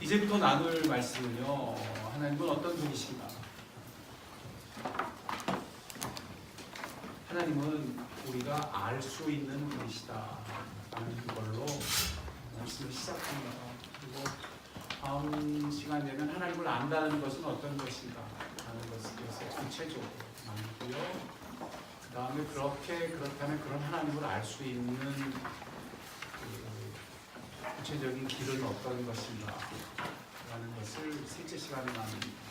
이제부터 나눌 말씀은요, 하나님은 어떤 분이신가? 하나님은 우리가 알 수 있는 분이시다 라는 그걸로 말씀을 시작합니다. 그리고 다음 시간 되면 하나님을 안다는 것은 어떤 것인가 하는 것에 대해서 구체적으로 나누고요. 그 다음에 그렇다면 그런 하나님을 알 수 있는 구체적인 길은 어떤 것인가 라는 것을 셋째 시간에 나눕니다.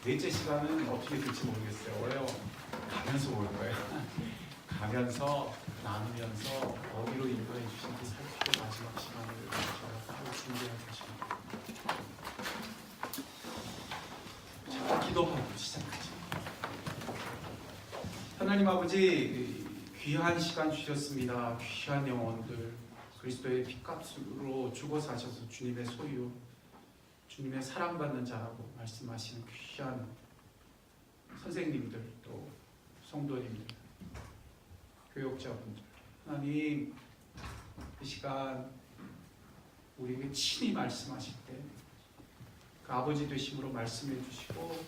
넷째 시간은 어떻게 될지 모르겠어요. 원래 가면서 올 거예요. 가면서 나누면서 어디로 인도해 주신지 살피고 마지막 시간을 저희가 준비할 것입니다. 자, 기도하고 시작하죠. 하나님 아버지, 귀한 시간 주셨습니다. 귀한 영혼들, 그리스도의 핏값으로 죽어 사셔서 주님의 소유, 주님의 사랑받는 자라고 말씀하시는 귀한 선생님들, 또 성도님들, 교역자분들, 하나님 이 시간 우리에게 친히 말씀하실 때 그 아버지 되심으로 말씀해 주시고,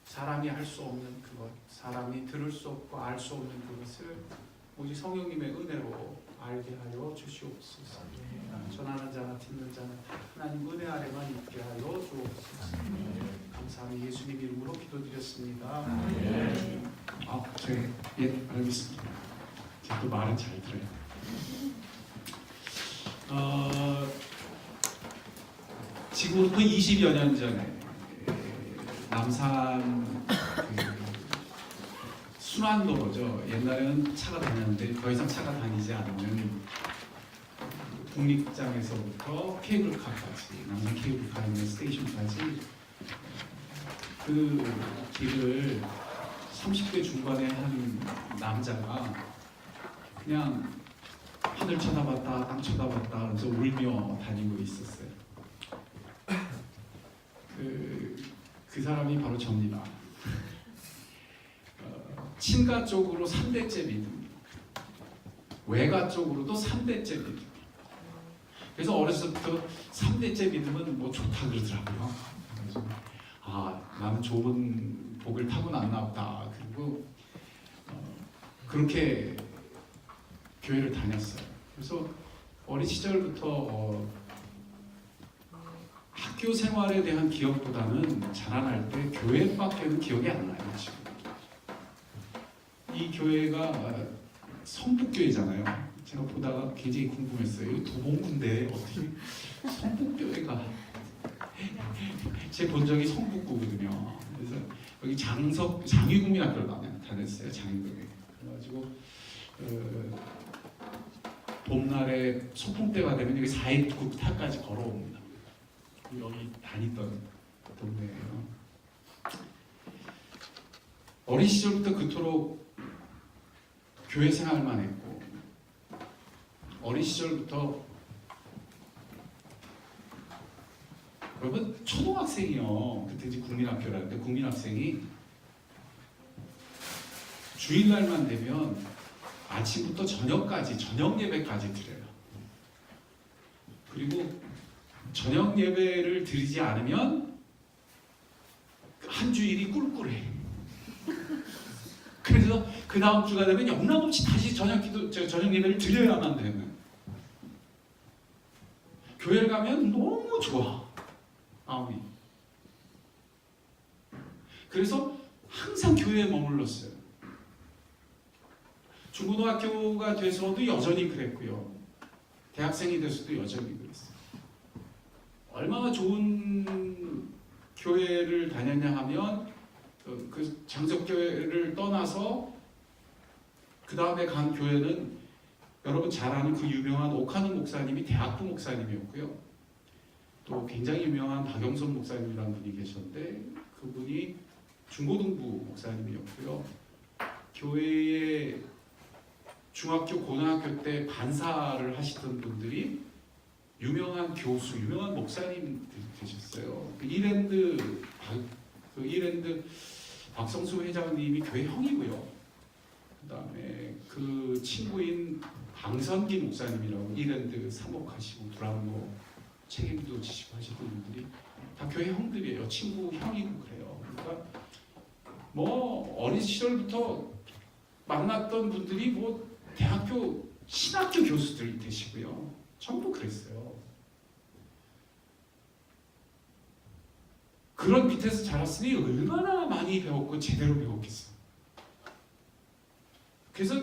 사람이 할 수 없는 그것, 사람이 들을 수 없고 알 수 없는 그것을 오직 성령님의 은혜로 알게 하여 주시옵소서. 전하는 자나 듣는 자는 하나님 은혜 아래만 있게 하여 주옵소서. 감사합니다. 예수님 이름으로 기도드렸습니다. 알겠습니다. 제가 또 말은 잘 들어요. 지금부터 20여 년 전에 남산 순환도로죠. 옛날에는 차가 다녔는데 더 이상 차가 다니지 않는 국립장에서부터 케이블카까지, 남산 케이블카 있는 스테이션까지 그 길을 30대 중반의 한 남자가 그냥 하늘 쳐다봤다 땅 쳐다봤다 하면서 울며 다니고 있었어요. 그 사람이 바로 접니다. 친가 쪽으로 3대째 믿음, 외가 쪽으로도 3대째 믿음. 그래서 어렸을 때부터 3대째 믿음은 뭐 좋다 그러더라고요. 그래서 나는 좋은 복을 타고났나 보다. 그리고 그렇게 교회를 다녔어요. 그래서 어린 시절부터 학교 생활에 대한 기억보다는 자라날 때 교회밖에는 기억이 안 나요. 지금. 이 교회가 성북교회잖아요. 제가 보다가 굉장히 궁금했어요. 이거 도봉구인데 어떻게 성북교회가 제 본적이 성북구거든요. 그래서 여기 장위국민학교를 다녔어요. 장위국에. 그래가지고 봄날에 소풍 때가 되면 여기 4.29타까지 걸어옵니다. 여기 다니던 동네예요. 어린 시절부터 그토록 교회 생활만 했고, 어린 시절부터 여러분 초등학생이요. 그때 이제 국민학교라는데 국민학생이 주일날만 되면 아침부터 저녁까지 저녁 예배까지 드려요. 그리고 저녁 예배를 드리지 않으면 한 주일이 꿀꿀해. 그래서 그 다음 주가 되면 영락없이 다시 저녁 예배를 드려야만 되는. 교회를 가면 너무 좋아, 마음이. 그래서 항상 교회에 머물렀어요. 중고등학교가 돼서도 여전히 그랬고요. 대학생이 돼서도 여전히 그랬어요. 얼마나 좋은 교회를 다녔냐 하면 그 장석교회를 떠나서 그 다음에 간 교회는 여러분 잘 아는 그 유명한 오카노 목사님이 대학부 목사님이었고요. 또 굉장히 유명한 박영선 목사님이라는 분이 계셨는데 그분이 중고등부 목사님이었고요. 교회에 중학교, 고등학교 때 반사를 하시던 분들이 유명한 교수, 유명한 목사님 되셨어요. 이랜드 박성수 회장님이 교회 형이고요. 그 다음에 그 친구인 방선기 목사님이라고 이랜드 사목하시고 브라운로 책임도 지시고 하시던 분들이 다 교회 형들이에요. 친구 형이고 그래요. 그러니까 뭐 어린 시절부터 만났던 분들이 뭐 대학교 신학교 교수들이 되시고요. 전부 그랬어요. 그런 밑에서 자랐으니 얼마나 많이 배웠고 제대로 배웠겠어요. 그래서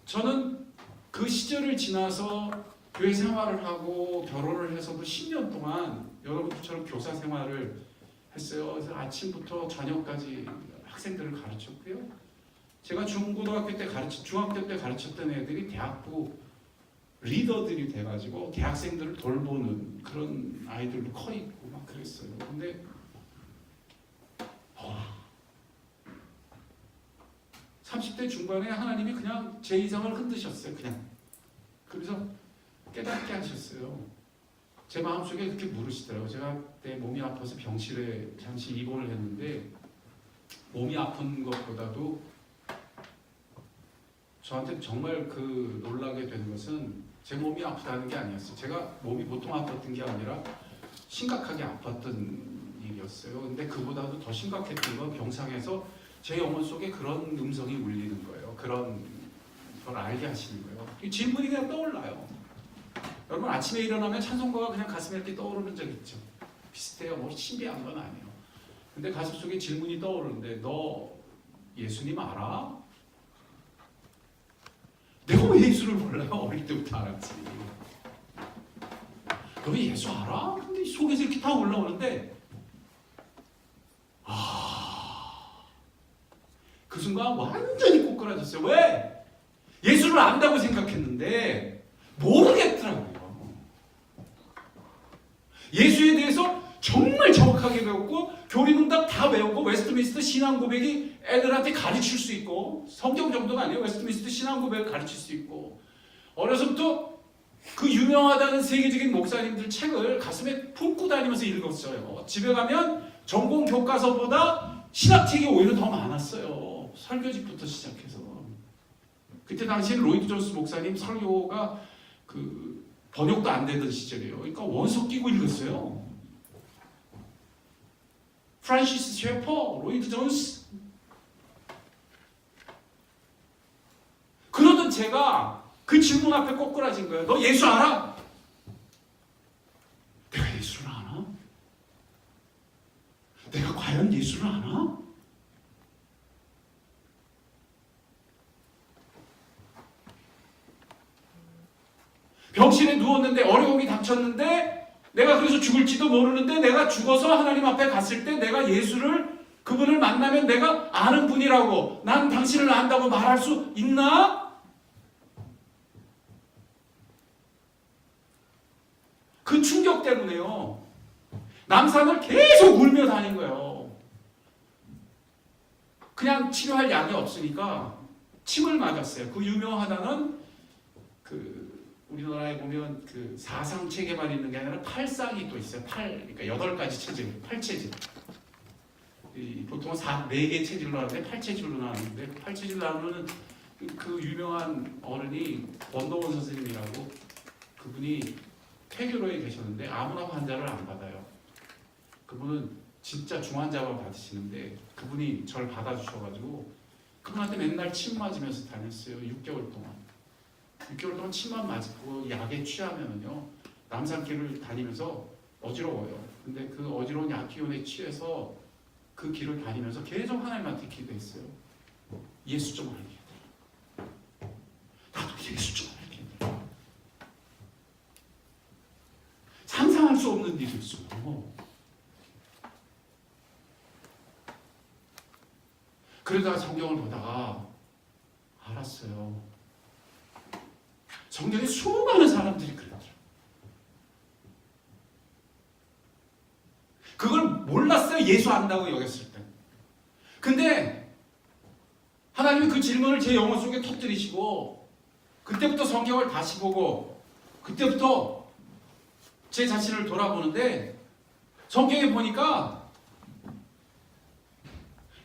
저는 그 시절을 지나서 교회 생활을 하고 결혼을 해서도 10년 동안 여러분들처럼 교사 생활을 했어요. 그래서 아침부터 저녁까지 학생들을 가르쳤고요. 제가 중학교 때 가르쳤던 애들이 대학부 리더들이 돼가지고 대학생들을 돌보는 그런 아이들도 커 있고 막 그랬어요. 근데 30대 중반에 하나님이 그냥 제 이성을 흔드셨어요. 그냥. 그래서 깨닫게 하셨어요. 제 마음속에 그렇게 물으시더라고요. 제가 그때 몸이 아파서 병실에 잠시 입원을 했는데 몸이 아픈 것보다도 저한테 정말 그 놀라게 된 것은 제 몸이 아프다는 게 아니었어요. 제가 몸이 보통 아팠던 게 아니라 심각하게 아팠던 일이었어요. 근데 그보다도 더 심각했던 건 병상에서 제 영혼 속에 그런 음성이 울리는 거예요. 그런 걸 알게 하시는 거예요. 이 질문이 그냥 떠올라요. 여러분 아침에 일어나면 찬송가가 그냥 가슴에 이렇게 떠오르는 적 있죠. 비슷해요. 뭐 신비한 건 아니에요. 근데 가슴 속에 질문이 떠오르는데 너 예수님 알아? 내가 왜 예수를 몰라요? 어릴 때부터 알았지. 너 예수 알아? 근데 속에서 이렇게 다 올라오는데 그 순간 완전히 꼬꾸라졌어요. 왜? 예수를 안다고 생각했는데 모르겠더라고요. 예수에 대해서 정말 정확하게 배웠고 교리문답 다 외우고 웨스트민스터 신앙 고백이 애들한테 가르칠 수 있고 성경 정도가 아니에요. 웨스트민스터 신앙 고백을 가르칠 수 있고 어려서부터 그 유명하다는 세계적인 목사님들 책을 가슴에 품고 다니면서 읽었어요. 집에 가면 전공 교과서보다 신학책이 오히려 더 많았어요. 설교집부터 시작해서. 그때 당시에 로이드 존스 목사님 설교가 그 번역도 안 되던 시절이에요. 그러니까 원서 끼고 읽었어요. 프란시스 셰퍼, 로이드 존스. 그러던 제가 그 질문 앞에 꼬꾸라진 거예요. 너 예수 알아? 내가 예수를 아나? 내가 과연 예수를 아나? 병실에 누웠는데 어려움이 닥쳤는데 내가 그래서 죽을지도 모르는데 내가 죽어서 하나님 앞에 갔을 때 내가 그분을 만나면 내가 아는 분이라고 난 당신을 안다고 말할 수 있나? 그 충격 때문에요. 남산을 계속 울며 다닌 거예요. 그냥 치료할 약이 없으니까 침을 맞았어요. 그 유명하다는 우리나라에 보면 그 사상 체계만 있는 게 아니라 팔상이 또 있어요. 그러니까 8가지 체질, 8체질. 보통은 4개 체질로 하는데 8체질로 나누는데 8체질 나누는 그 유명한 어른이 원더원 선생님이라고 그분이 폐교로에 계셨는데 아무나 환자를 안 받아요. 그분은 진짜 중환자만 받으시는데 그분이 저를 받아주셔가지고 그분한테 맨날 침 맞으면서 다녔어요. 6개월 동안. 6개월 동안 침만 맞고 약에 취하면은요 남산길을 다니면서 어지러워요. 근데 그 어지러운 약 기운에 취해서 그 길을 다니면서 계속 하나님한테 기도했어요. 예수 좀 알게 해달라. 나도 예수 좀 알게 해달라. 상상할 수 없는 일이 있어요. 그러다가 성경을 보다가 알았어요. 성경에 수많은 사람들이 그랬더라고요. 그걸 몰랐어요. 예수 안다고 여겼을 때. 근데 하나님이 그 질문을 제 영혼 속에 터뜨리시고 그때부터 성경을 다시 보고 그때부터 제 자신을 돌아보는데 성경에 보니까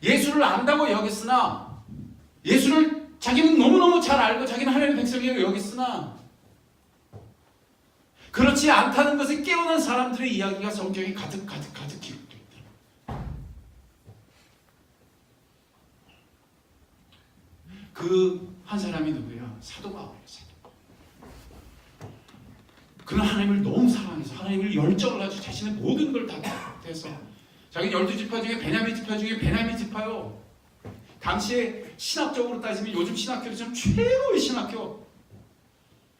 예수를 안다고 여겼으나 예수를 자기는 너무너무 잘 알고 자기는 하나님의 백성이라고 여겼으나 그렇지 않다는 것을 깨어난 사람들의 이야기가 성경에 가득 기록되어 있다. 그 한 사람이 누구야? 사도 바울이야. 그는 하나님을 너무 사랑해서 하나님을 열정을 가지고 자신의 모든 걸 다 대서 자기 12지파 중에 베냐민 지파 중에 베냐민 지파요. 당시에 신학적으로 따지면 요즘 신학교처럼 최고의 신학교,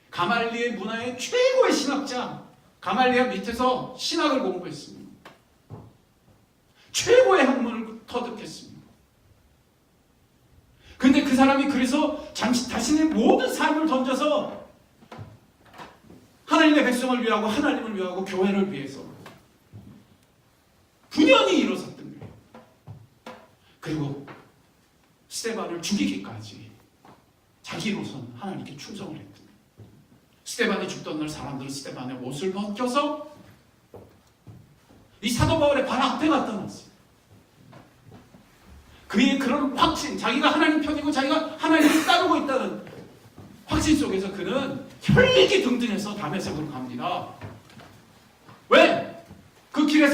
가말리엘 문화의 최고의 신학자, 가말리엘 밑에서 신학을 공부했습니다. 최고의 학문을 터득했습니다. 근데 그 사람이 그래서 자신의 모든 삶을 던져서 하나님의 백성을 위하고 하나님을 위하고 교회를 위해서 분연히 일어섰던 거예요. 그리고 스데반을 죽이기까지 자기로서는 하나님께 충성을 했던 거예요. 스데반이 죽던 날 사람들은 스데반의 옷을 벗겨서 이 사도 바울의 발 앞에 갖다 놨어요. 그의 그런 확신, 자기가 하나님 편이고 자기가 하나님을 따르고 있다는 확신 속에서 그는 혈기 등등해서 다메섹으로 갑니다. 왜? 그 길을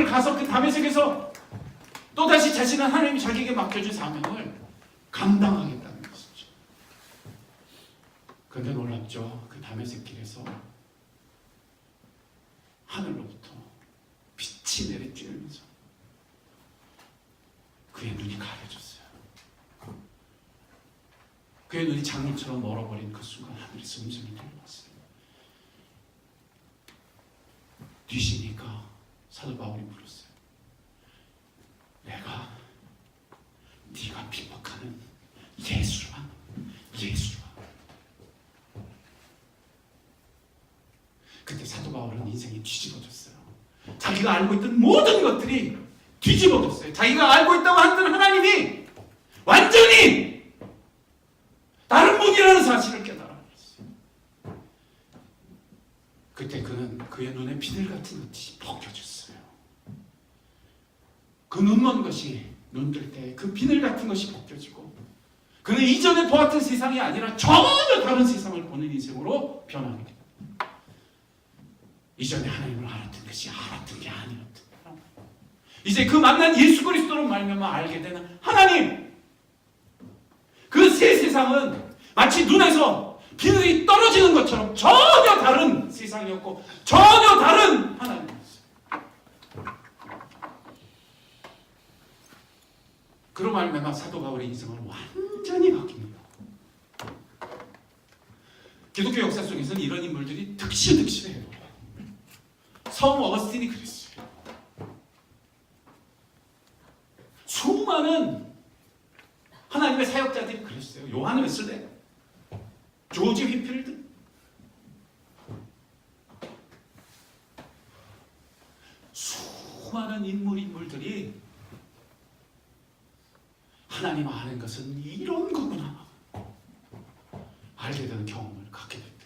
가서 그 다메섹에서 또다시 자신은 하나님이 자기에게 맡겨준 사명을 감당하겠다는 것이죠. 그런데 놀랍죠. 그 다메섹 길에서 하늘로부터 빛이 내리쬐면서 그의 눈이 가려졌어요. 그의 눈이 장님처럼 멀어버린 그 순간 하늘에서 음성이 들려왔어요. 뒤지니까 사도 바울이 물었어요. 내가 네가 핍박하는 예수라. 그때 사도 바울은 인생이 뒤집어졌어요. 자기가 알고 있던 모든 것들이 뒤집어졌어요. 자기가 알고 있다고 하던 하나님이 완전히 다른 분이라는 사실을 깨달았어요. 그때 그는 그의 눈에 비늘 같은 것이 벗겨졌어요. 그 눈먼 것이 눈 뜰 때 그 비늘 같은 것이 벗겨지고 그는 이전에 보았던 세상이 아니라 전혀 다른 세상을 보는 인생으로 변하게 됩니다. 이전에 하나님을 알았던 것이 알았던 게 아니었던 거예요. 이제 그 만난 예수 그리스도로 말미암아 알게 되는 하나님, 그 새 세상은 마치 눈에서 비늘이 떨어지는 것처럼 전혀 다른 세상이었고 전혀 다른 하나님이었어요. 그로 말미암아 사도 바울의 인생은 완전히 바뀝니다. 기독교 역사 속에서는 이런 인물들이 득실해요. 성 어거스틴이 그랬어요. 수많은 하나님의 사역자들이 그랬어요. 요한 웨슬레, 조지 휘필드, 수많은 인물들이 하나님 아는 것은 이런 거구나 알게 되는 경험을 갖게 됐다.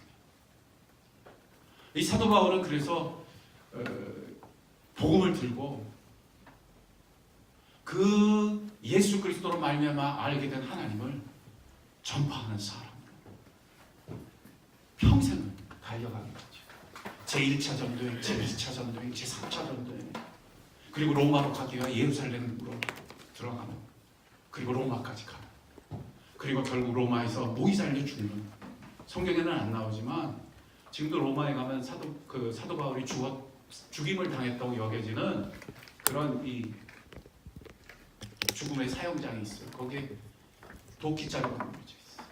이 사도 바울은 그래서 복음을 들고 그 예수 그리스도로 말미암아 알게 된 하나님을 전파하는 사람으로 평생을 달려가게 되죠. 제1차 전도행, 제2차 전도행, 제3차 전도행, 그리고 로마로 가기 위해 예루살렘으로 들어가는, 그리고 로마까지 가는, 그리고 결국 로마에서 목이 잘려 죽는, 성경에는 안 나오지만 지금도 로마에 가면 사도 바울이 죽임을 당했다고 여겨지는 그런 이 죽음의 사형장이 있어요. 거기에 도끼자루가 놓여져 있어요.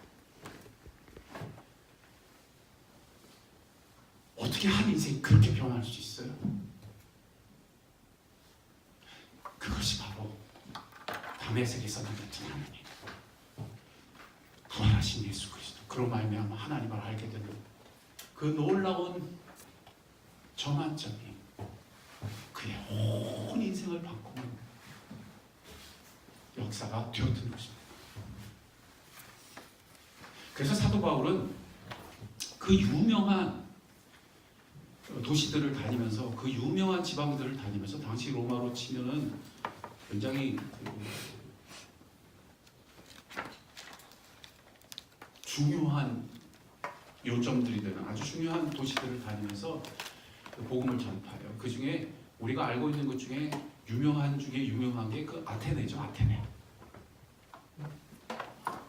어떻게 한 인생이 그렇게 변할 수 있어요? 그것이 바로 다메섹에서 나타난 하나님, 부활하신 예수 그리스도, 그로 말미암아 하나님을 알게 되는 그 놀라운 전환점이 그의 온 인생을 바꾸는 역사가 되었던 것입니다. 그래서 사도 바울은 그 유명한 도시들을 다니면서, 그 유명한 지방들을 다니면서, 당시 로마로 치면은 굉장히 중요한 요점들이 되는 아주 중요한 도시들을 다니면서 복음을 전파해요. 그 중에 우리가 알고 있는 것 중에 유명한 게 그 아테네죠. 아테네.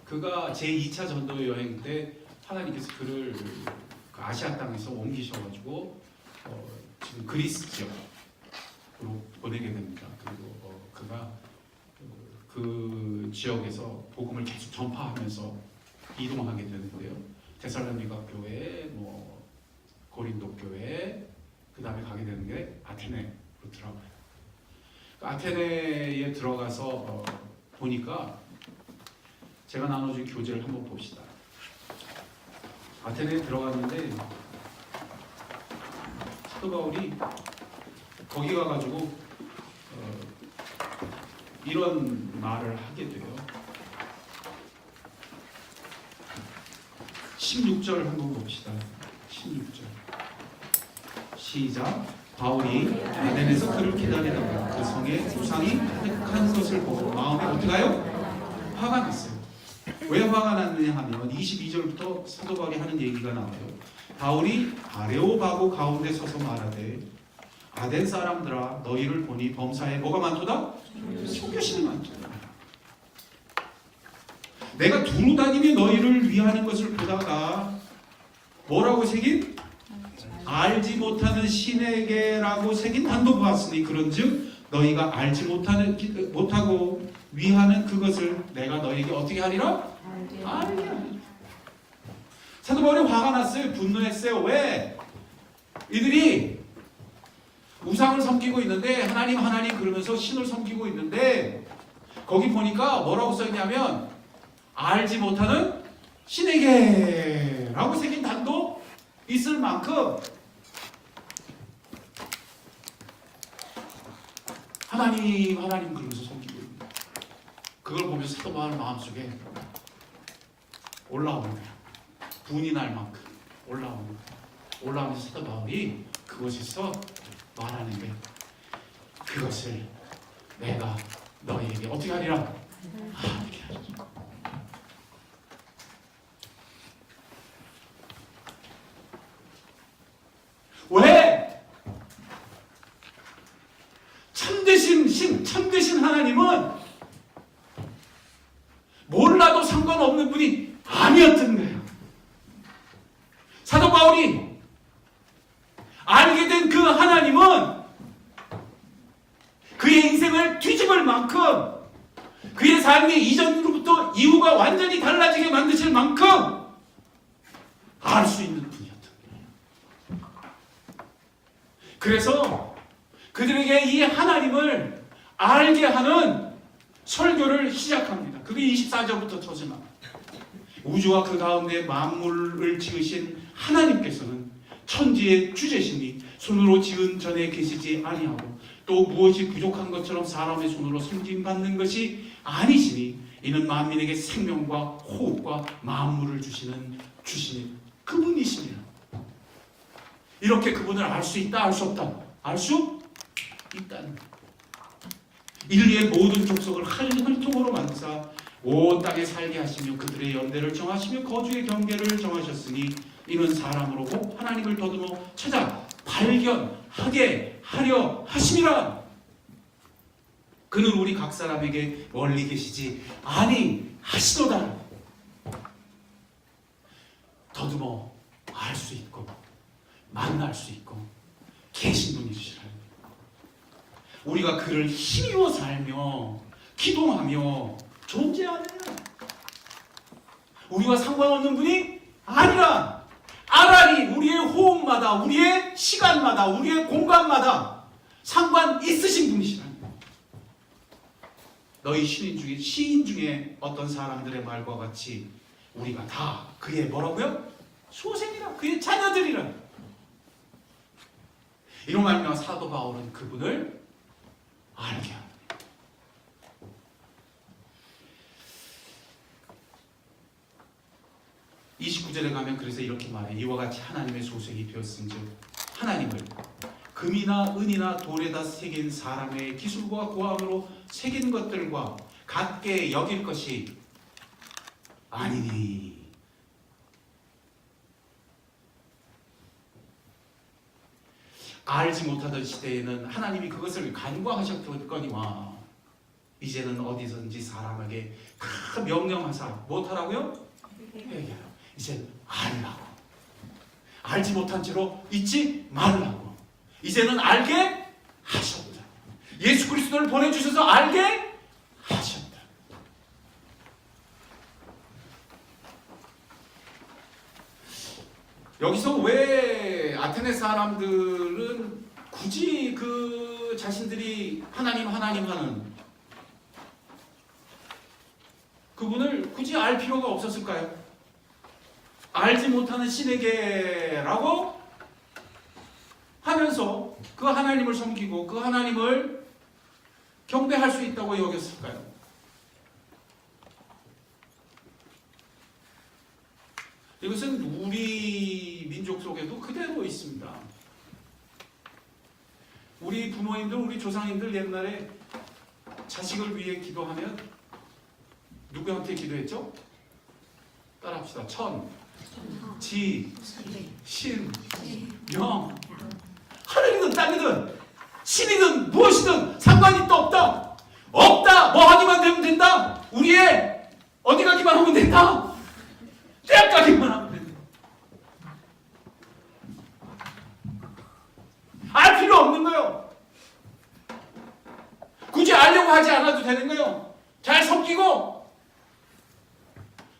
그가 제2차 전도 여행 때 하나님께서 그를 그 아시아 땅에서 옮기셔가지고 지금 그리스 지역으로 보내게 됩니다. 그리고 그가 그 지역에서 복음을 계속 전파하면서 이동하게 되는데요. 데살로니가 교회, 고린도 교회, 그 다음에 가게 되는 게 아테네로 들어가요. 아테네에 들어가서 보니까 제가 나눠준 교재를 한번 봅시다. 아테네에 들어갔는데 사도 바울이 거기 가가지고 이런 말을 하게 돼요. 16절 한번 봅시다. 16절 시작. 바울이 아테네에서 그를 기다리다가 그 성의 우상이 가득한 것을 보고 마음에 어떻게 가요? 화가 났어요. 왜 화가 났느냐 하면 22절부터 사도 바울이 하는 얘기가 나와요. 바울이 아레오바고 가운데 서서 말하되 아덴 사람들아 너희를 보니 범사에 뭐가 많도다? 속교심이 많도다. 내가 두루 다니며 너희를 위하는 것을 보다가 뭐라고 새긴? 알지 못하는 신에게라고 새긴 단도 보았으니 그런즉 너희가 알지 못하고 위하는 그것을 내가 너희에게 어떻게 하리라? 알게 하리라. 사도 바울이 화가 났어요. 분노했어요. 왜? 이들이 우상을 섬기고 있는데 하나님 그러면서 신을 섬기고 있는데 거기 보니까 뭐라고 써있냐면 알지 못하는 신에게 라고 새긴 단도 있을 만큼 하나님 그러면서 섬기고 있는 거예요. 그걸 보면서 사도 바울 마음속에 올라오는 거예요. 분이 날 만큼 올라오는 거예요. 올라오면서 사도 바울이 그곳에서 말하는 게 그것을 내가 너희에게 어떻게 하리라? 이렇게 하리라. 왜? 참되신 신, 참되신 하나님은 몰라도 상관없는 분이 아니었던 거예요. 사도 바울이 알게 된 그 하나님은 그의 인생을 뒤집을 만큼 그의 삶이 이전으로부터 이후가 완전히 달라지게 만드실 만큼 알 수 있는 분이었던 거예요. 그래서 그들에게 이 하나님을 알게 하는 설교를 시작합니다. 그게 24절부터 터지나 우주와 그 가운데 만물을 지으신 하나님께서는 천지의 주제시니 손으로 지은 전에 계시지 아니하고 또 무엇이 부족한 것처럼 사람의 손으로 섬김받는 것이 아니시니 이는 만민에게 생명과 호흡과 만물을 주시는 그분이십니다. 이렇게 그분을 알 수 있다, 알 수 없다? 알 수 있다는 인류의 모든 족속을 한 혈통으로 만드사 온 땅에 살게 하시며 그들의 연대를 정하시며 거주의 경계를 정하셨으니 이는 사람으로 곧 하나님을 더듬어 찾아 발견하게 하려 하심이라. 그는 우리 각 사람에게 멀리 계시지 아니하시도다. 더듬어 알 수 있고 만날 수 있고 계신 분이시라. 우리가 그를 힘입어 살며 기도하며 존재하느냐. 우리와 상관없는 분이 아니라 아라리 우리의 호흡마다 우리의 시간마다 우리의 공간마다 상관 있으신 분이시라. 너희 시인 중에 어떤 사람들의 말과 같이 우리가 다 그의 뭐라고요? 소생이라 그의 자녀들이라. 이런 말미암아 사도 바울은 그분을 알게 합니다. 29절에 가면 그래서 이렇게 말해. 이와 같이 하나님의 소생이 되었은즉 하나님을 금이나 은이나 돌에다 새긴 사람의 기술과 고함으로 새긴 것들과 같게 여길 것이 아니니. 알지 못하던 시대에는 하나님이 그것을 간과하셨거니와 이제는 어디든지 사람에게 다 명령하사 못하라고요? 회개하라. 이제는 알라고. 알지 못한 채로 잊지 말라고. 이제는 알게 하셨다. 예수 그리스도를 보내주셔서 알게 하셨다. 여기서 왜 아테네 사람들은 굳이 그 자신들이 하나님 하는 그분을 굳이 알 필요가 없었을까요? 알지 못하는 신에게라고 하면서 그 하나님을 섬기고 그 하나님을 경배할 수 있다고 여겼을까요? 이것은 우리 민족 속에도 그대로 있습니다. 우리 부모님들, 우리 조상님들 옛날에 자식을 위해 기도하면 누구한테 기도했죠? 따라합시다. 천, 지, 신, 명. 하늘이든 땅이든 신이든 무엇이든 상관이 또 없다. 없다. 뭐 하기만 되면 된다. 우리의 어디 가기만 하면 된다. 대학 가기만 하면 된다. 알 필요 없는 거예요. 굳이 알려고 하지 않아도 되는 거예요. 잘 섬기고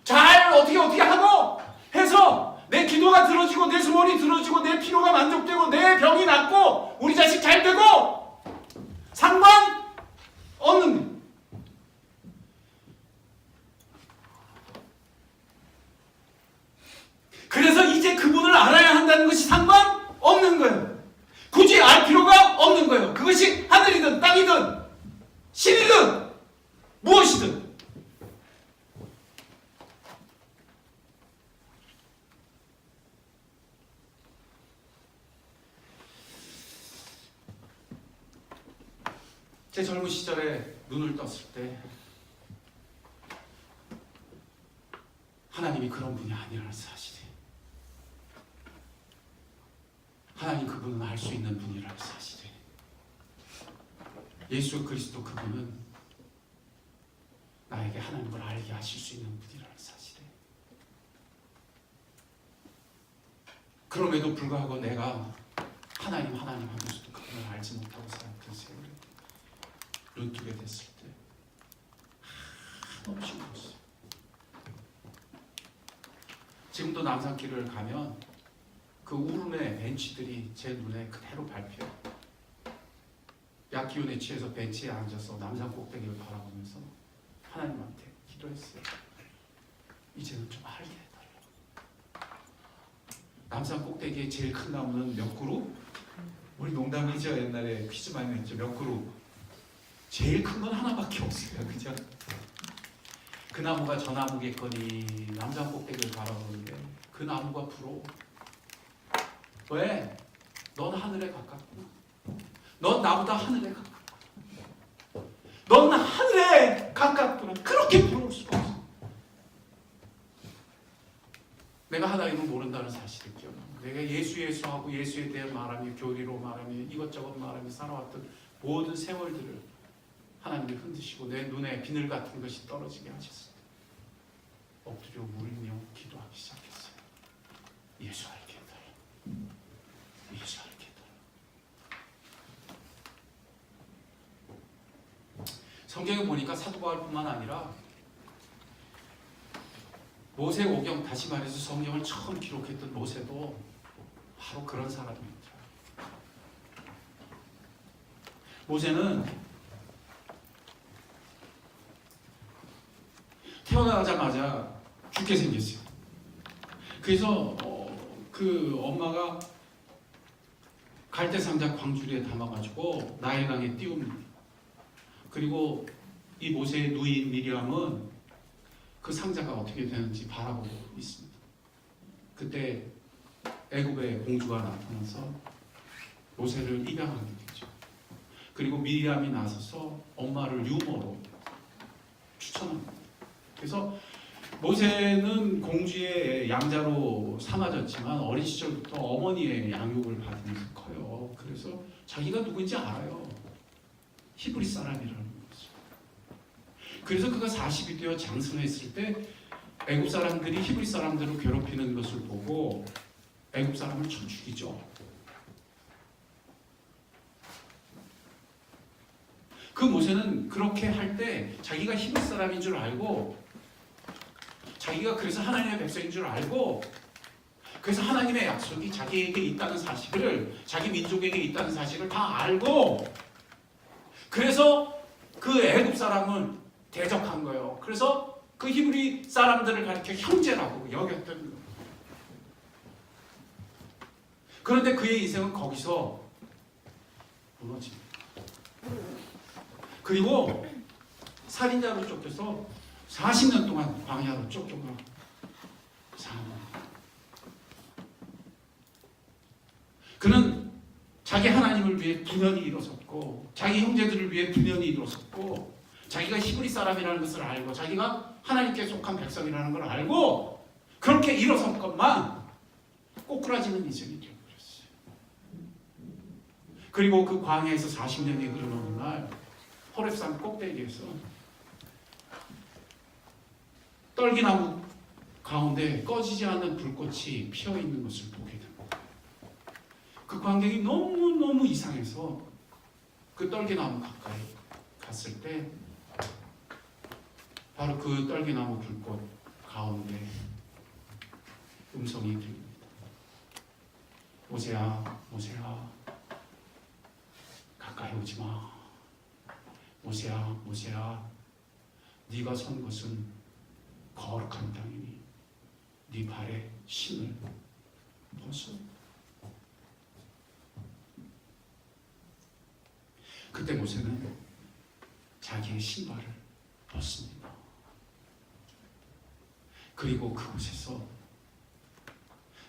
잘 어떻게 하고 해서 내 기도가 들어지고 내 소원이 들어지고 내 필요가 만족되고 내 병이 낫고 우리 자식 잘 되고 상관 없는 거예요. 그래서 이제 그분을 알아야 한다는 것이 상관없는 거예요. 굳이 알 필요가 없는 거예요. 그것이 하늘이든 땅이든 신이든 무엇이든. 제 젊은 시절에 눈을 떴을 때 하나님이 그런 분이 아니라는 사실이, 하나님 그분은 알 수 있는 분이라는 사실이, 예수 그리스도 그분은 나에게 하나님을 알게 하실 수 있는 분이라는 사실이, 그럼에도 불구하고 내가 하나님 하면서도 그분을 알지 못하고 살았던 세월에 눈 뜨게 됐을 때 너무 힘들었어요. 지금도 남산길을 가면 그 우르메 벤치들이 제 눈에 그대로 밟혀요. 약 기운에 취해서 벤치에 앉아서 남산 꼭대기를 바라보면서 하나님한테 기도했어요. 이제는 좀 알게 해달라고. 남산 꼭대기에 제일 큰 나무는 몇 그루? 우리 농담이죠. 옛날에 퀴즈 많이 냈죠. 몇 그루? 제일 큰 건 하나밖에 없어요. 그죠? 그 나무가 저 나무겠거니 남산 꼭대기를 바라보는데 그 나무가 부러워. 왜? 넌 하늘에 가깝구나. 넌 나보다 하늘에 가깝구나. 넌 하늘에 가깝구나. 그렇게 부러울 수가 없어. 내가 하나님을 모른다는 사실을 기억합니다. 내가 예수하고 예수에 대해 말하며 교리로 말하며 이것저것 말하며 살아왔던 모든 세월들을 하나님이 흔드시고 내 눈에 비늘 같은 것이 떨어지게 하셨어요. 엎드려 울며 기도하기 시작했어요. 예수 알게 해달라. 예수 알게 해달라. 성경에 보니까 사도 바울뿐만 아니라 모세오경, 다시 말해서 성경을 처음 기록했던 모세도 바로 그런 사람입니다. 모세는 태어나자마자 죽게 생겼어요. 그래서 그 엄마가 갈대상자 광주리에 담아가지고 나일강에 띄웁니다. 그리고 이 모세의 누이인 미리암은 그 상자가 어떻게 되는지 바라보고 있습니다. 그때 애굽의 공주가 나타나서 모세를 입양하게 되죠. 그리고 미리암이 나서서 엄마를 유모로 추천합니다. 그래서 모세는 공주의 양자로 삼아졌지만 어린 시절부터 어머니의 양육을 받으면서 커요. 그래서 자기가 누구인지 알아요. 히브리 사람이라는 거죠. 그래서 그가 40이 되어 장성했을 때 애굽 사람들이 히브리 사람들을 괴롭히는 것을 보고 애굽 사람을 쳐 죽이죠. 그 모세는 그렇게 할 때 자기가 히브리 사람인 줄 알고, 자기가 그래서 하나님의 백성인 줄 알고, 그래서 하나님의 약속이 자기에게 있다는 사실을, 자기 민족에게 있다는 사실을 다 알고, 그래서 그 애굽 사람은 대적한 거예요. 그래서 그 히브리 사람들을 가리켜 형제라고 여겼던 거예요. 그런데 그의 인생은 거기서 무너집니다. 그리고 살인자로 쫓겨서 40년 동안 광야로 쫓겨가 사망합니다. 그는 자기 하나님을 위해 분연히 일어섰고, 자기 형제들을 위해 분연히 일어섰고, 자기가 히브리 사람이라는 것을 알고, 자기가 하나님께 속한 백성이라는 걸 알고, 그렇게 일어선 것만 꼬꾸라지는 인생이 되어버렸어요. 그리고 그 광야에서 40년이 흐른 어느 날 호렙산 꼭대기에서 떨기나무 가운데 꺼지지 않는 불꽃이 피어있는 것을 보게 됩니다. 그 광경이 너무너무 이상해서 그 떨기나무 가까이 갔을 때 바로 그 떨기나무 불꽃 가운데 음성이 들립니다. 모세야, 모세야, 가까이 오지 마. 모세야, 모세야, 네가 선 곳은 거룩한 땅이니 네 발에 신을 벗어. 그때 모세는 자기의 신발을 벗습니다. 그리고 그곳에서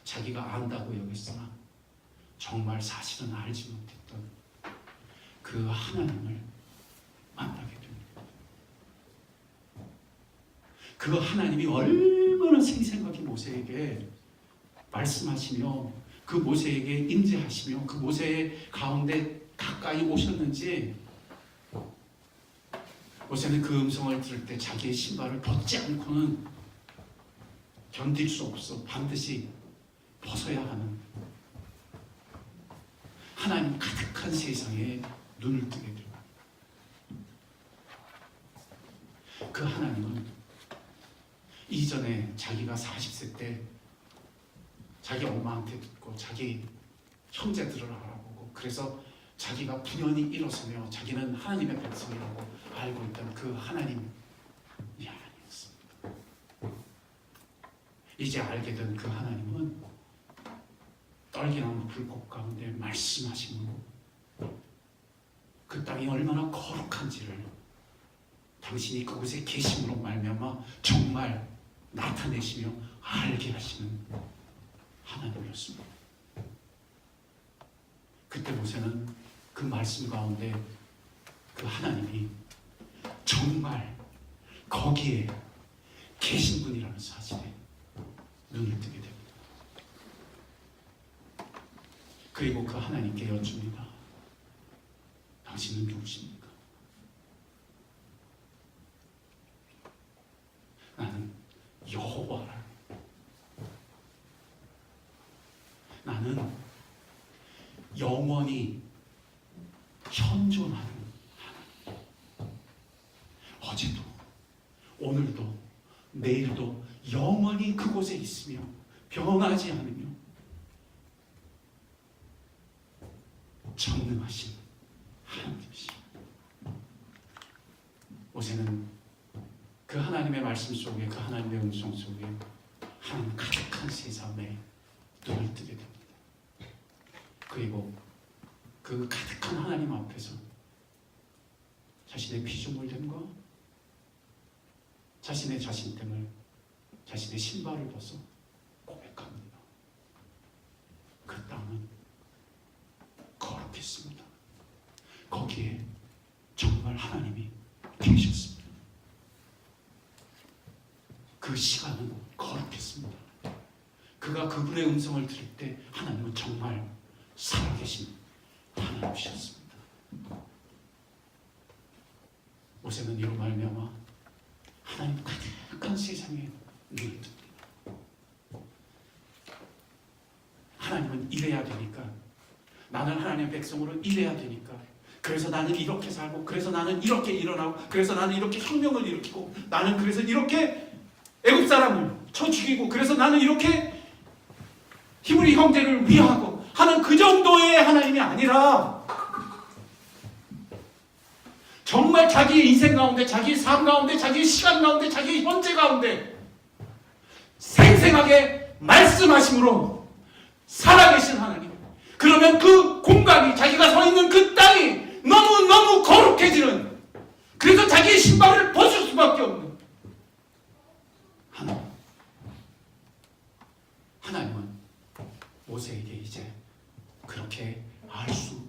자기가 안다고 여겼으나 정말 사실은 알지 못했던 그 하나님을 만나게 됩니다. 그 하나님이 얼마나 생생하게 모세에게 말씀하시며 그 모세에게 임재하시며 그 모세의 가운데 가까이 오셨는지, 모세는 그 음성을 들을 때 자기의 신발을 벗지 않고는 견딜 수 없어 반드시 벗어야 하는 하나님 가득한 세상에 눈을 뜨게 됩니다. 그 하나님은 이전에 자기가 40세 때 자기 엄마한테 듣고 자기 형제들을 알아보고, 그래서 자기가 분연히 일어서며 자기는 하나님의 백성이라고 알고 있던 그 하나님이 아니었습니다. 이제 알게 된 그 하나님은 떨기나무 불꽃 가운데 말씀하심으로 그 땅이 얼마나 거룩한지를 당신이 그곳에 계심으로 말미암아 정말 나타내시며 알게 하시는 하나님이었습니다. 그때 모세는 그 말씀 가운데 그 하나님이 정말 거기에 계신 분이라는 사실에 눈을 뜨게 됩니다. 그리고 그 하나님께 여쭙니다. 당신은 누구십니까? 나는 여호와라. 나는 영원히 현존하는 하나님. 어제도 오늘도 내일도 영원히 그곳에 있으며 변하지 않으며 전능하신 하나님이십니다. 모세는 그 하나님의 말씀 속에, 그 하나님의 음성 속에 하나님 가득한 세상에 눈을 뜨게 됩니다. 그리고 그 가득한 하나님 앞에서 자신의 피조물됨과 자신의 자신됨을, 자신의 신발을 벗어 고백합니다. 그 땅은 거룩했습니다. 거기에 정말 하나님이 계셨습니다. 그 그 시간은 거룩했습니다. 그가 그분의 음성을 들을 때 하나님은 정말 살아계신 하나님이셨습니다. 모세는 이로 말미암아 하나님 가득한 세상에 눈을 뜹니다. 하나님은 이래야 되니까, 나는 하나님의 백성으로 이래야 되니까, 그래서 나는 이렇게 살고, 그래서 나는 이렇게 일어나고, 그래서 나는 이렇게 혁명을 일으키고, 나는 그래서 이렇게 애굽 사람을 쳐 죽이고, 그래서 나는 이렇게 히브리 형제를 위하고 하는 그 정도의 하나님이 아니라, 정말 자기의 인생 가운데, 자기의 삶 가운데, 자기의 시간 가운데, 자기의 현재 가운데 생생하게 말씀하심으로 살아계신 하나님. 그러면 그 공간이, 자기가 서 있는 그 땅이 너무너무 거룩해지는, 그래서 자기의 신발을 벗을 수밖에 없는 하나님. 하나님은 모세에게 이제 그렇게 알 수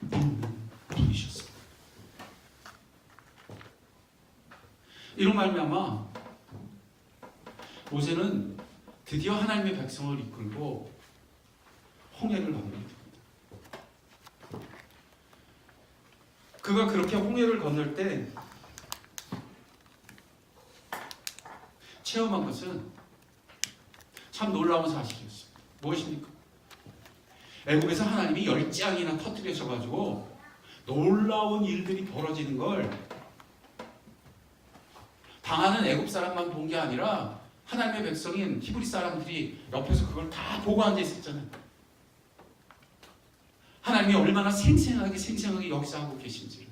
있는 분이셨습니다. 이런 말미암아 모세는 드디어 하나님의 백성을 이끌고 홍해를 건너게 됩니다. 그가 그렇게 홍해를 건널 때 체험한 것은 참 놀라운 사실이었어요. 무엇입니까? 애국에서 하나님이 10장이나 터뜨리셔가지고 놀라운 일들이 벌어지는 걸 당하는 애국 사람만 본 게 아니라 하나님의 백성인 히브리 사람들이 옆에서 그걸 다 보고 앉아 있었잖아요. 하나님이 얼마나 생생하게 역사하고 계신지.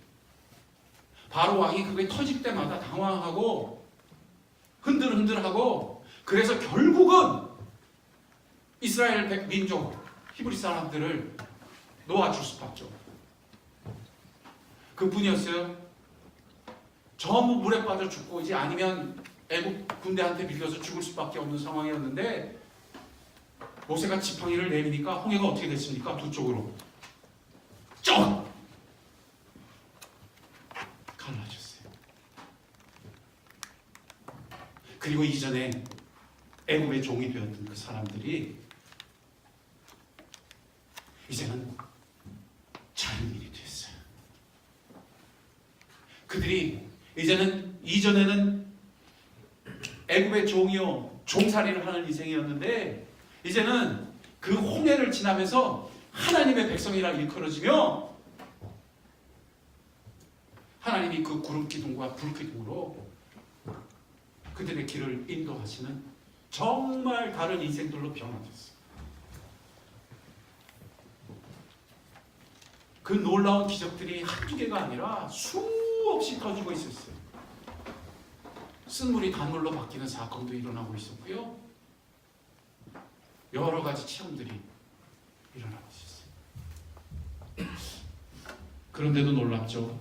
바로 왕이 그게 터질 때마다 당황하고 흔들흔들하고, 그래서 결국은 이스라엘 민족, 히브리 사람들을 놓아줄 수밖에 없어요. 그뿐이었어요. 전부 물에 빠져 죽고, 이제 아니면 애국 군대한테 밀려서 죽을 수밖에 없는 상황이었는데, 모세가 지팡이를 내리니까 홍해가 어떻게 됐습니까? 두 쪽으로 쩍 갈라졌어요. 그리고 이전에 애굽의 종이 되었던 그 사람들이 이제는 자유인이 됐어요. 그들이 이전에는 애굽의 종이요, 종살이를 하는 인생이었는데, 이제는 그 홍해를 지나면서 하나님의 백성이라 일컬어지며, 하나님이 그 구름 기둥과 불 기둥으로 그들의 길을 인도하시는 정말 다른 인생들로 변화됐어요. 그 놀라운 기적들이 한두 개가 아니라 수없이 터지고 있었어요. 쓴물이 단물로 바뀌는 사건도 일어나고 있었고요. 여러 가지 체험들이 일어나고 있었어요. 그런데도 놀랍죠.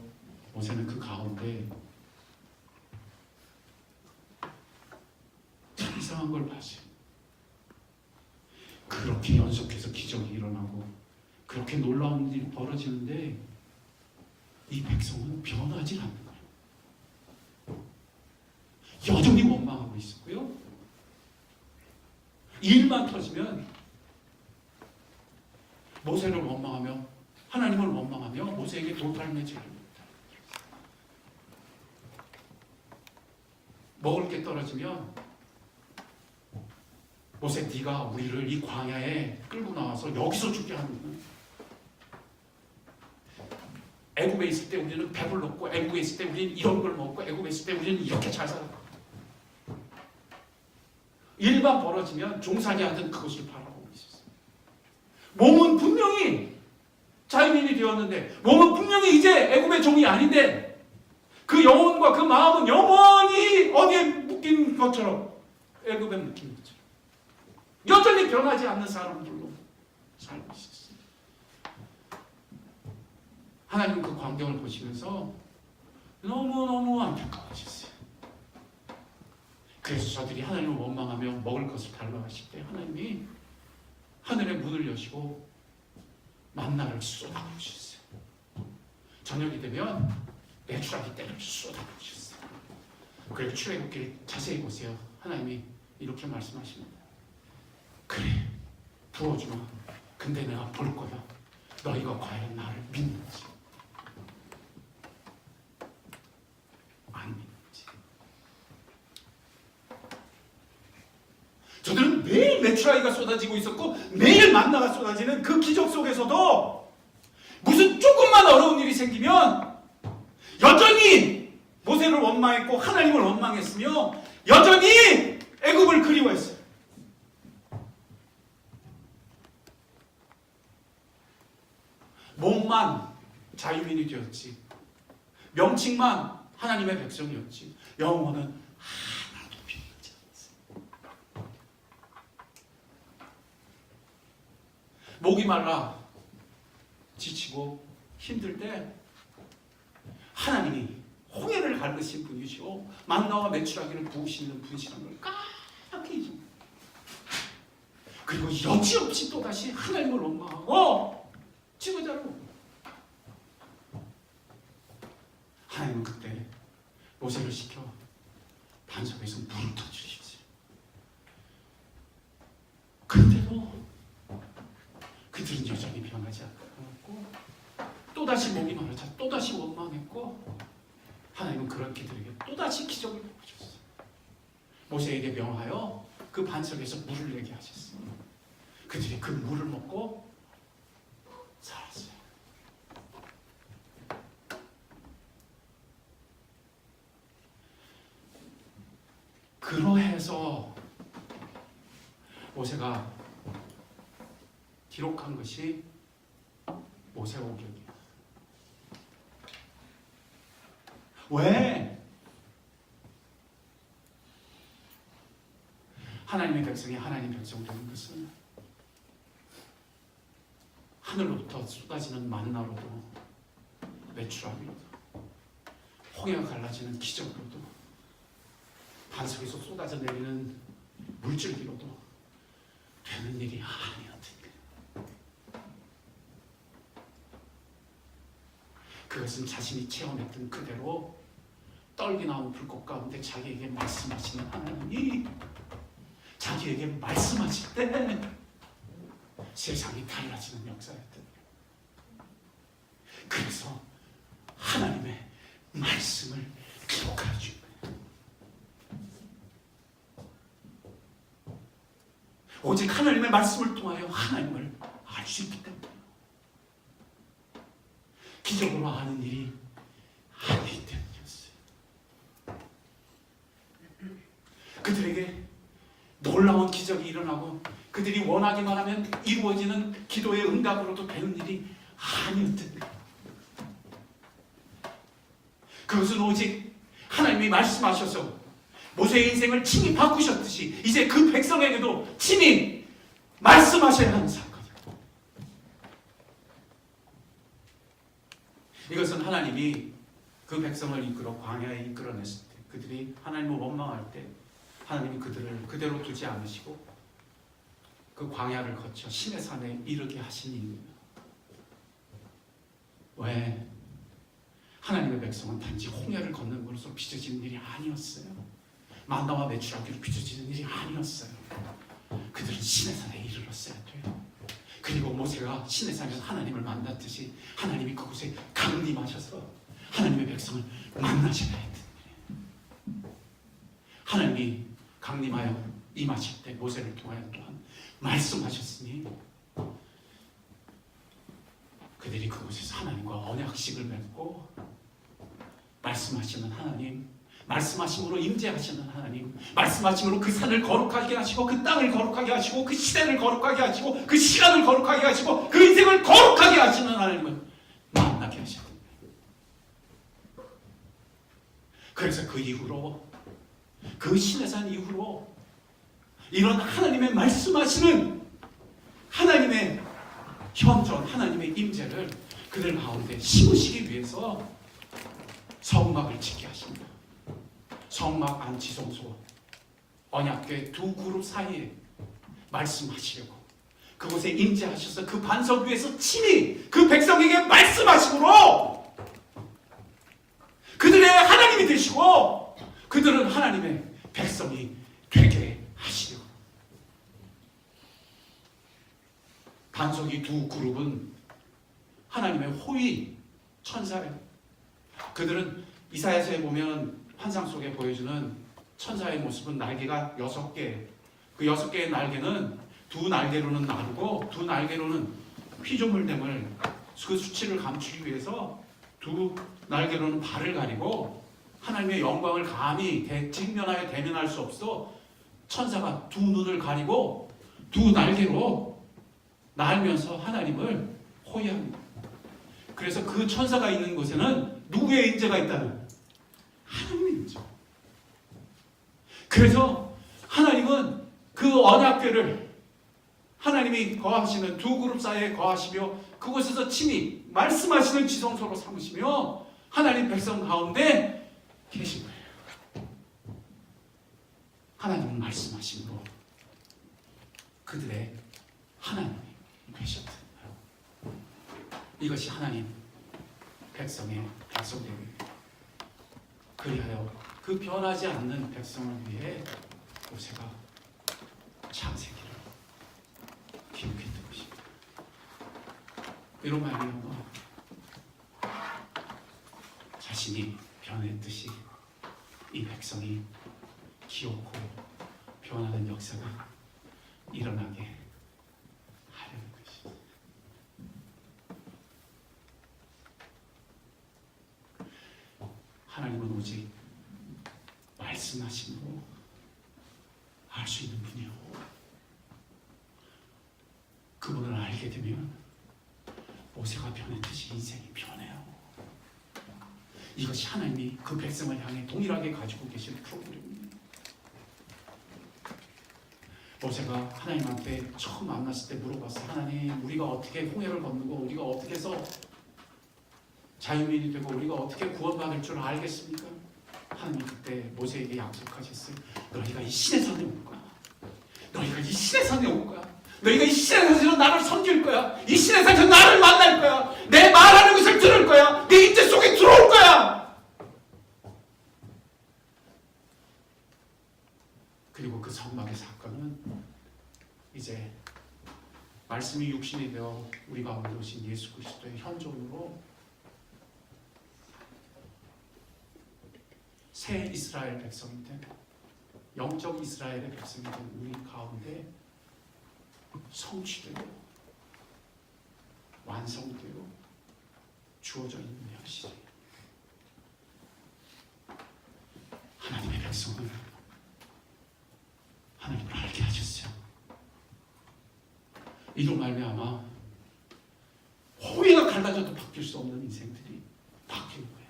모세는 그 가운데 참 이상한 걸 봤어요. 그렇게 연속해서 기적이 일어나고 그렇게 놀라운 일이 벌어지는데 이 백성은 변하지 않는 거예요. 여전히 원망하고 있었고요. 일만 터지면 모세를 원망하며, 하나님을 원망하며 모세에게 돌팔매 제기합니다. 먹을 게 떨어지면 모세, 네가 우리를 이 광야에 끌고 나와서 여기서 죽게 하는, 애굽에 있을 때 우리는 배불렀고, 애굽에 있을 때 우리는 이런 걸 먹고, 애굽에 있을 때 우리는 이렇게 잘 살았고, 일반 벌어지면 종살이 하던 그것을 바라보고 있었어요. 몸은 분명히 자유인이 되었는데, 몸은 분명히 이제 애굽의 종이 아닌데, 그 영혼과 그 마음은 영원히 어디에 묶인 것처럼, 애굽에 묶인 것처럼 여전히 변하지 않는 사람들로 살고 있었어요. 하나님은 그 광경을 보시면서 너무너무 안타까워하셨어요. 그래서 저들이 하나님을 원망하며 먹을 것을 달라고 하실 때 하나님이 하늘의 문을 여시고 만나를 쏟아부으셨어요. 저녁이 되면 메추라기 떼를 쏟아부으셨어요. 그리고 출애굽기를 자세히 보세요. 하나님이 이렇게 말씀하십니다. 그래, 부어주마. 근데 내가 볼 거야. 너희가 과연 나를 믿는지 안 믿는지. 저들은 매일 메추라기가 쏟아지고 있었고 매일 만나가 쏟아지는 그 기적 속에서도 무슨 조금만 어려운 일이 생기면 여전히 모세를 원망했고 하나님을 원망했으며 여전히 애굽을 그리워했어요. 몸만 자유인이 되었지, 명칭만 하나님의 백성이었지, 영혼은 하나도 변하지 않았어요. 목이 말라 지치고 힘들 때 하나님이 홍해를 가르신 분이시오, 만나와 메추라기를 부으시는 분이시라는 걸 까맣게 잊습니다. 그리고 여지없이 또다시 하나님을 원망하고 지도자로 하나님은 그때 모세를 시켜 반석에서 물을 터주셨어요. 그때도 그들은 여전히 변하지 않고 또다시 목이 마르자 또다시 원망했고 하나님은 그런 그들에게 또다시 기적을 보여줬어요. 모세에게 명하여 그 반석에서 물을 내게 하셨어요. 그들이 그 물을 먹고 살았어요. 그러해서 모세가 기록한 것이 모세오경이에요. 왜? 하나님의 백성이 하나님 백성 되는 것은 하늘로부터 쏟아지는 만나로도, 메추라기로도, 홍해가 갈라지는 기적으로도, 반석에서 쏟아져 내리는 물줄기로도 되는 일이 아니었던 거예요. 그것은 자신이 체험했던 그대로 떨기 나온 불꽃 가운데 자기에게 말씀하시는 하나님이 자기에게 말씀하실 때 세상이 달라지는 역사였던 거예요. 그래서 하나님의 말씀을 기록하여 준 거예요. 오직 하나님의 말씀을 통하여 하나님을 알 수 있기 때문에 기적으로 아는 일이 아니기 때문이었어요. 그들에게 놀라운 기적이 일어나고 그들이 원하기만 하면 이루어지는 기도의 응답으로도 되는 일이 아니었던 거예요. 그것은 오직 하나님이 말씀하셔서 모세의 인생을 친히 바꾸셨듯이 이제 그 백성에게도 친히 말씀하셔야 하는 사건이에요. 이것은 하나님이 그 백성을 이끌어 광야에 이끌어냈을 때 그들이 하나님을 원망할 때 하나님이 그들을 그대로 두지 않으시고 그 광야를 거쳐 시내산에 이르게 하신 이유예요. 왜? 하나님의 백성은 단지 홍해를 걷는 것으로 빚어지는 일이 아니었어요. 만나와 메추라기로 빚어지는 일이 아니었어요. 그들은 시내산에 이르렀어야 돼요. 그리고 모세가 시내산에서 하나님을 만났듯이 하나님이 그곳에 강림하셔서 하나님의 백성을 만나셔야 했던 일이에요. 하나님이 강림하여 임하실 때 모세를 통하여 또한 말씀하셨으니 그들이 그곳에서 하나님과 언약식을 맺고 말씀하시는 하나님, 말씀하심으로 임재하시는 하나님, 말씀하심으로 그 산을 거룩하게 하시고 그 땅을 거룩하게 하시고 그 시대를 거룩하게 하시고 그 시간을 거룩하게 하시고 그 인생을 거룩하게 하시는 하나님을 만나게 하셨습니다. 그래서 그 이후로 그 시내산 이후로 이런 하나님의 말씀하시는 하나님의 현존, 하나님의 임재를 그들 가운데 심으시기 위해서 성막을 짓게 하십니다. 성막 안치성소 언약궤 두 그룹 사이에 말씀하시려고 그곳에 임재하셔서 그 반석 위에서 친히 그 백성에게 말씀하심으로 그들의 하나님이 되시고 그들은 하나님의 백성이 되게 하시려. 반석이 두 그룹은 하나님의 호위 천사예요. 그들은 이사야서에 보면 환상 속에 보여주는 천사의 모습은 날개가 6개. 그 6개의 날개는 두 날개로는 나르고 두 날개로는 피조물됨을 그 수치를 감추기 위해서 두 날개로는 발을 가리고 하나님의 영광을 감히 직면하여 대면할 수 없어 천사가 두 눈을 가리고 두 날개로 날면서 하나님을 호위합니다. 그래서 그 천사가 있는 곳에는 누구의 인재가 있다는? 하나님의 인재. 그래서 하나님은 그 언약궤를 하나님이 거하시는 두 그룹 사이에 거하시며 그곳에서 친히 말씀하시는 지성소로 삼으시며 하나님 백성 가운데 계신 거예요. 하나님은 말씀하심으로 그들의 하나님이 되셨다. 이것이 하나님 백성의 약속입니다. 그리하여 그 변하지 않는 백성을 위해 모세가 창세기를 기록했던 것입니다. 이런 말이요, 자신이 변했듯이 이 백성이 기억고 변하는 역사가 일어나게 하려는 것입니다. 하나님은 오직 말씀하심으로 알 수 있는 분이요. 그분을 알게 되면 모세가 변했듯이 인생이 변해요. 이것이 하나님이 그 백성을 향해 동일하게 가지고 계신 프로그램입니다. 모세가 하나님한테 처음 만났을 때 물어봤어요. 하나님, 우리가 어떻게 홍해를 건너고 우리가 어떻게 해서 자유민이 되고 우리가 어떻게 구원받을 줄 알겠습니까? 하나님 그때 모세에게 약속하셨어요. 너희가 이 신의 산에 올 거야. 너희가 이 신의 산에 올 거야. 너희가 이 신의 산에서 나를 섬길 거야. 이 신의 산에서 나를 만날 거야. 내 말하는 것을 들을 거야. 내 인재 속에 들어올 거야. 그리고 그 성막의 사건은 이제 말씀이 육신이 되어 우리 가운데 오신 예수 그리스도의 현존으로 새 이스라엘 백성이 된, 영적 이스라엘의 백성이 된 우리 가운데 성취되고 완성되고 주어져 있는 현실이에요. 하나님의 백성을 하나님을 알게 하셨어요. 이로 말미암아 호위가 갈라져도 바뀔 수 없는 인생들이 바뀌는 거예요.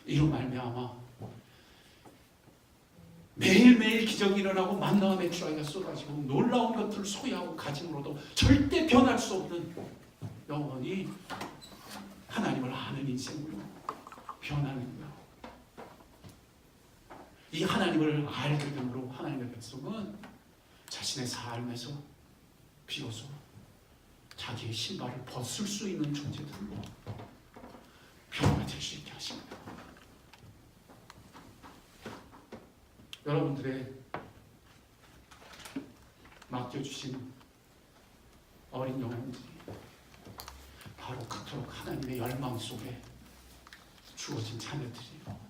이로 말미암아 매일매일 기적이 일어나고 만나와 메추라기가 쏟아지고 놀라운 것들을 소유하고 가짐으로도 절대 변할 수 없는 영혼이 하나님을 아는 인생으로 변하는 거예요. 이 하나님을 알게 됨으로 하나님의 백성은 자신의 삶에서 비로소 자기의 신발을 벗을 수 있는 존재들로 변화될 수 있게 하십니다. 여러분들의 맡겨주신 어린 영혼들이 바로 그토록 하나님의 열망 속에 주어진 자녀들이에요.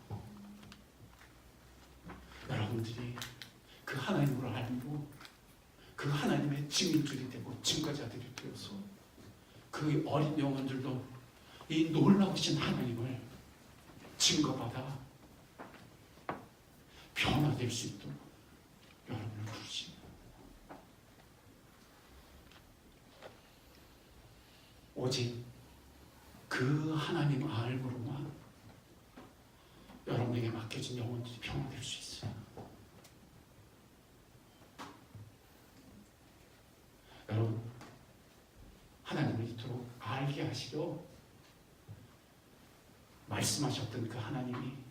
여러분들이 그 하나님을 알고 그 하나님의 증인들이 되고 증거자들이 되어서 그 어린 영혼들도 이 놀라우신 하나님을 증거받아 변화될 수 있도록 여러분을 부르십니다. 오직 그 하나님 알므로만 여러분에게 맡겨진 영혼들이 변화될 수 있어요. 여러분, 하나님을 이토록 알게 하시려 말씀하셨던 그 하나님이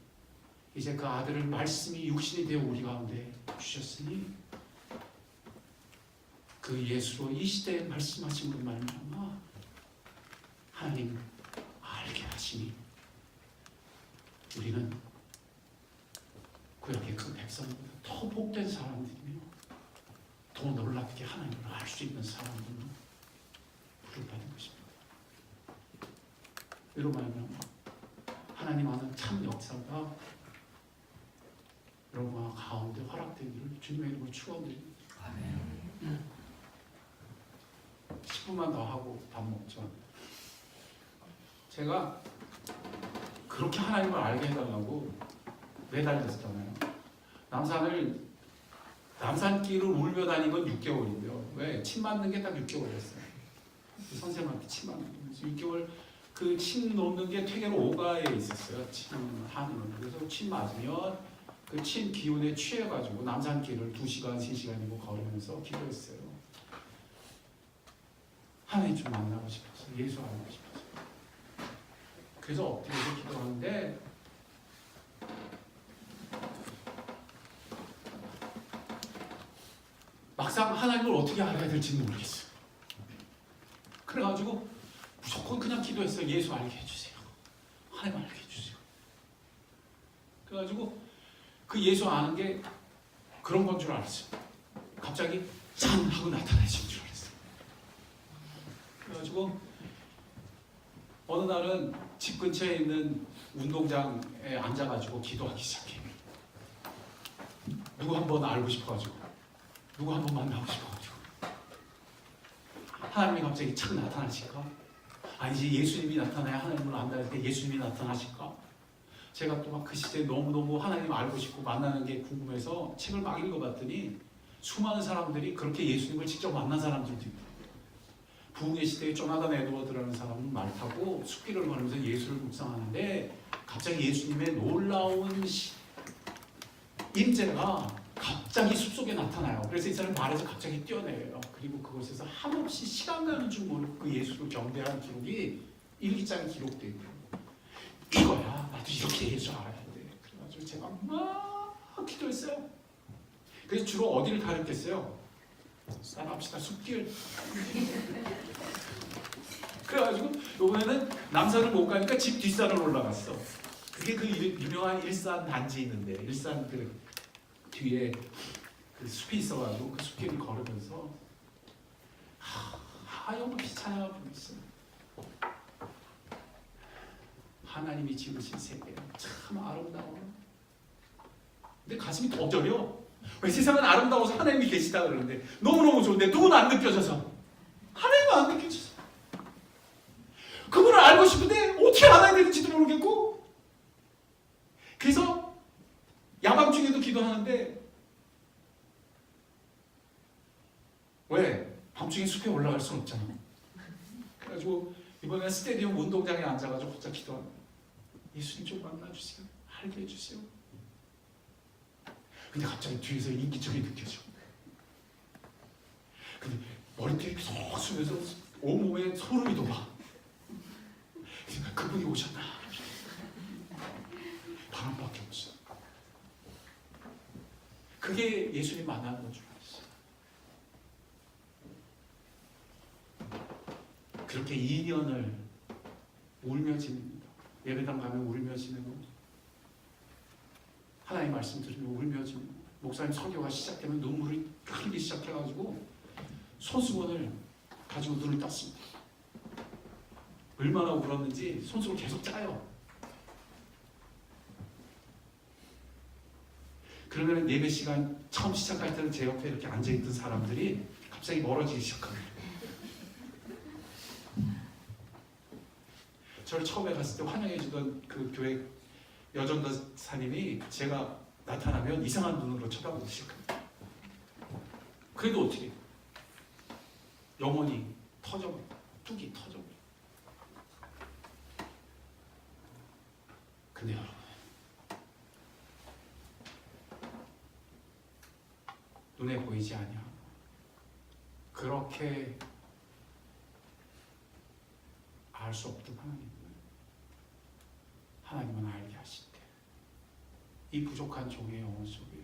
이제 그 아들을 말씀이 육신이 되어 우리 가운데 주셨으니 그 예수로 이 시대에 말씀하신 것 말미암아 하나님 알게 하시니 우리는 구약의 그 백성 백성보다 더 복된 사람들이며 더 놀랍게 하나님을 알 수 있는 사람들로 부름받은 것입니다. 이로 말하면 하나님 하는 참 역사가 여러분 가운데 허락되기를 주님의 이름으로 축원드립니다. 아멘. 10분만 더 하고 밥 먹죠. 제가 그렇게 하나님을 알게 해달라고 매달렸잖아요. 남산길을 울며 다닌 건 6개월인데요. 왜? 침 맞는 게 딱 6개월이었어요. 선생님한테 침 맞는 게. 6개월 그 침 놓는 게 퇴계로 5가에 있었어요. 침 하는. 그래서 침 맞으면 그 침 기운에 취해가지고 남산길을 2시간, 3시간이고 걸으면서 기도했어요. 하나님 좀 만나고 싶어서, 예수 알고 싶어서. 그래서 엎드려서 기도하는데 막상 하나님을 어떻게 알아야 될지 모르겠어요. 그래가지고 무조건 그냥 기도했어요. 예수 알게 해주세요. 하나님 알게 해주세요. 그래가지고 그 예수 아는 게 그런 건 줄 알았어요. 갑자기 짠 하고 나타나신 줄 알았어요. 그래가지고 어느 날은 집 근처에 있는 운동장에 앉아가지고 기도하기 시작해요. 누구 한번 알고 싶어가지고, 누구 한번 만나고 싶어가지고, 하나님이 갑자기 착 나타나실까? 아니지, 예수님이 나타나야 하나님을 안다 할 때 예수님이 나타나실까? 제가 또 막 그 시대에 너무너무 하나님 알고 싶고 만나는 게 궁금해서 책을 막 읽어봤더니 수많은 사람들이 그렇게 예수님을 직접 만난 사람들도 있고, 부흥의 시대에 조나단 에드워드라는 사람은 말 타고 숲길을 걸으면서 예수를 묵상하는데 갑자기 예수님의 놀라운 임재가 갑자기 숲속에 나타나요. 그래서 이 사람이 말에서 갑자기 뛰어내려요. 그리고 그곳에서 한없이 시간 가는 줄 모르고 그 예수를 경배한 기록이 일기장에 기록되어 있고, 이거야, 나도 이렇게 예수 알아야 돼. 그래가지고 제가 막 기도했어요. 그래서 주로 어디를 가렸겠어요? 따라합시다. 숲길. 그래가지고 이번에는 남산을 못 가니까 집 뒷산을 올라갔어. 그게 그 유명한 일산 단지 있는데, 일산 그 뒤에 그 숲이 있어가지고 그 숲길을 걸으면서 하염없이 찬양을 부르고 있어요. 하나님이 지으신 세계 참 아름다워. 근데 가슴이 더 저려. 왜 세상은 아름다워서 하나님이 계시다 그러는데 너무너무 좋은데 누구는 안 느껴져서, 하나님은 안 느껴져서 그분을 알고 싶은데 어떻게 알아야 되는지도 모르겠고, 그래서 야밤중에도 기도하는데 왜? 밤중에 숲에 올라갈 수는 없잖아. 그래가지고 이번에 스테디움 운동장에 앉아가지고 혼자 기도하는 거야. 예수님 좀 만나주세요. 알게 해주세요. 근데 갑자기 뒤에서 인기척이 느껴져. 근데 머리띠를 쏙 쓰면서 온몸에 소름이 돋아. 그분이 오셨나? 바람밖에 없어. 그게 예수님 만나는 건 줄 알았어요. 그렇게 2년을 울며 지냅니다. 예배당 가면 울며 지내고, 하나님 말씀 들으며 울며 지내고, 목사님 설교가 시작되면 눈물이 흘리기 시작해가지고 손수건을 가지고 눈을 떴습니다. 얼마나 울었는지 손수건 계속 짜요. 그러면 예배 시간 처음 시작할 때는 제 옆에 이렇게 앉아있던 사람들이 갑자기 멀어지기 시작합니다. 저를 처음에 갔을 때 환영해주던 그 교회 여전도사님이 제가 나타나면 이상한 눈으로 쳐다보기 시작합니다. 그래도 어떻게? 영혼이 터져버려. 뚝이 터져버려. 근데 여러분, 눈에 보이지 아니하고 그렇게 알 수 없던 하나님은 알게 하실 때 이 부족한 종의 영혼 속에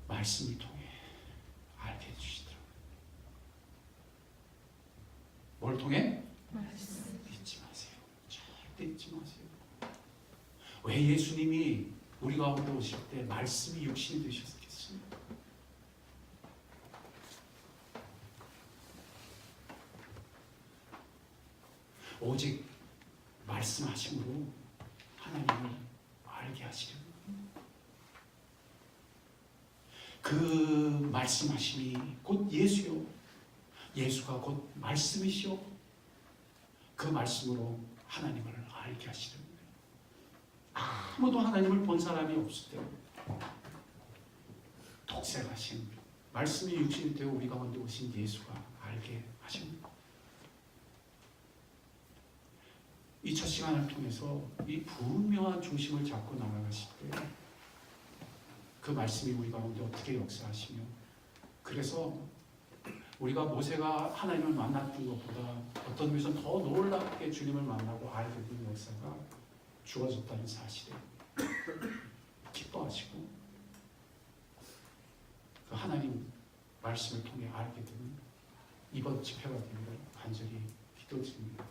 말씀을 통해 알게 해주시더라고요. 뭘 통해? 말씀. 잊지 마세요. 절대 잊지 마세요. 왜 예수님이 우리 가운데 오실 때 말씀이 육신이 되셨겠습니다. 오직 말씀하심으로 하나님을 알게 하시려고. 그 말씀하심이 곧 예수요, 예수가 곧 말씀이시오. 그 말씀으로 하나님을 알게 하시려고. 아무도 하나님을 본 사람이 없을 때 독생하신 말씀이 육신이 되어 우리 가운데 오신 예수가 알게 하십니다. 이 첫 시간을 통해서 이 분명한 중심을 잡고 나아가실 때 그 말씀이 우리 가운데 어떻게 역사하시며, 그래서 우리가 모세가 하나님을 만났던 것보다 어떤 의미에서 더 놀랍게 주님을 만나고 알게 된 역사가 주어졌다는 사실에 기뻐하시고 그 하나님 말씀을 통해 알게 되는 이번 집회가 되기를 간절히 기도드립니다.